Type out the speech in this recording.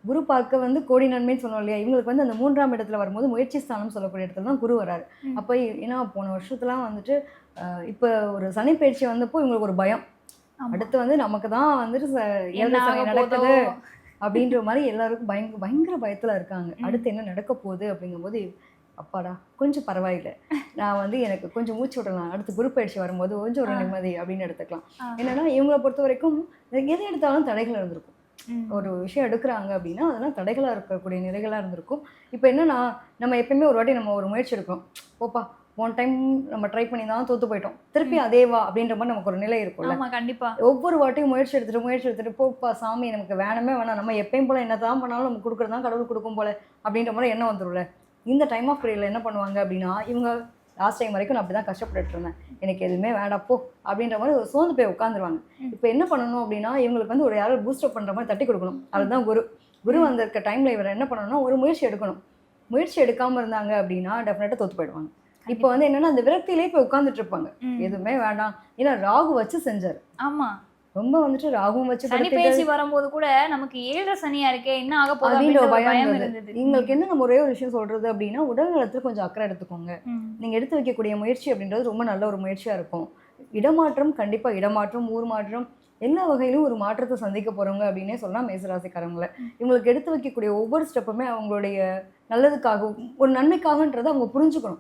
குரு பார்க்க வந்து கோடி நன்மைன்னு சொன்னோம் இல்லையா? இவங்களுக்கு வந்து அந்த 3ஆம் இடத்துல வரும்போது முயற்சி ஸ்தானம் சொல்லக்கூடிய இடத்துல தான் குரு வராரு. ம். அப்ப ஏன்னா போன வருஷத்துலாம் வந்துட்டு இப்ப ஒரு சனி பயிற்சி வந்தப்போ இவங்களுக்கு ஒரு பயம். ஆமா. அடுத்து வந்து நமக்கு தான் வந்துட்டு என்ன 7 சனி ஆக போதோ? நடக்குது அப்படின்ற மாரி எல்லாருக்கும் பயங்கர பயத்துல இருக்காங்க. ம். அடுத்து என்ன நடக்க போகுது அப்படிங்கும்போது, அப்பாடா! கொஞ்சம் பரவாயில்ல. நான் வந்து எனக்கு கொஞ்சம் மூச்சு விடலாம். அடுத்து குரு பயிற்சி வரும்போது கொஞ்சம் ஒரு ஆ. நிம்மதி அப்படின்னு எடுத்துக்கலாம். ஆ. என்னன்னா இவங்கள பொறுத்தவரைக்கும் எத எடுத்தாலும் தடைகள் இருந்திருக்கும். ம். ஒரு விஷயம் எடுக்குறாங்க அப்படின்னா, அதெல்லாம் தடைகளா இருக்கக்கூடிய நிலைகளா இருந்திருக்கும். இப்ப என்னன்னா, நம்ம எப்பயுமே ஒரு வாட்டி நம்ம ஒரு முயற்சி எடுக்கிறோம். போப்பா! போன டைம் நம்ம ட்ரை பண்ணி தான் தோத்து போயிட்டோம். திருப்பி ம். அதே வா அப்படின்ற மாரி நமக்கு ஒரு நிலை இருக்கும்ல. ஆமா, கண்டிப்பா. ஒவ்வொரு வாட்டியும் முயற்சி எடுத்துட்டு போப்பா சாமி நமக்கு வேணவே வேணாம். நம்ம எப்பயும் போல என்னதான் பண்ணாலும் நமக்கு குடுக்குறது தான் கடவுள் குடுக்கும் போல அப்படின்ற மாரி எண்ணம் வந்துரும்ல. இந்த டைம் ஆஃப் பீரியட்ல என்ன பண்ணுவாங்க அப்படின்னா, இவங்க லாஸ்ட் டைம் வரைக்கும் நான் அப்படிதான் கஷ்டப்பட்டுட்டு இருந்தேன். எனக்கு எதுவுமே வேண்டாம் போ அப்படின்ற மாரி ஒரு சோர்ந்து போய் உட்காந்துருவாங்க. ம். இப்ப என்ன பண்ணணும் அப்படின்னா, இவங்களுக்கு வந்து ஒரு யாரோ பூஸ்ட் அப் பண்ற மாரி தட்டி குடுக்கணும். அதுதான் குரு. குரு ம். வந்திருக்க டைம்ல இவர் என்ன பண்ணணும்னா, ஒரு முயற்சி எடுக்கணும். முயற்சி எடுக்காம இருந்தாங்க அப்படின்னா, டெஃபினட்டா தோத்து போயிடுவாங்க. இப்ப கண்டிப்பா. வந்து என்னன்னா, அந்த விரக்தியிலேயே போய் உட்கார்ந்துட்டு இருப்பாங்க. ம். எதுவுமே வேண்டாம். ஏன்னா ராகு வச்சு செஞ்சாரு. ஆமா. ரொம்ப வந்துட்டு ராகுவும் வச்சு சனி படுத்திட்டு பெயர்ச்சி வரும்போது கூட நமக்கு 7 சனியா இருக்கே, என்ன ஆக போகுது அப்படின்ற அப்படின்ற ஒரு பயம் பயம் இருந்தது. இருந்தது. எங்களுக்கு என்ன நம்ம ஒரே ஒரு விஷயம் சொல்றது அப்படின்னா, உடல் நலத்துல கொஞ்சம் அக்கறை எடுத்துக்கோங்க. ம். நீங்க எடுத்து வைக்கக்கூடிய முயற்சி அப்படின்றது ரொம்ப நல்ல ஒரு முயற்சியா இருக்கும். இடமாற்றம் கண்டிப்பா இடமாற்றம், ஊர் மாற்றம் எல்லா வகையிலும் ஒரு மாற்றத்த சந்திக்க போறவங்க அப்படின்னே சொல்லலாம் மேசராசிக்காரங்கள. ம். இவங்களுக்கு எடுத்து வைக்கக்கூடிய ஒவ்வொரு ஸ்டெப்புமே அவங்களுடைய நல்லதுக்காகவும், ஒரு நன்மைக்காகன்றத அவங்க புரிஞ்சுக்கணும்.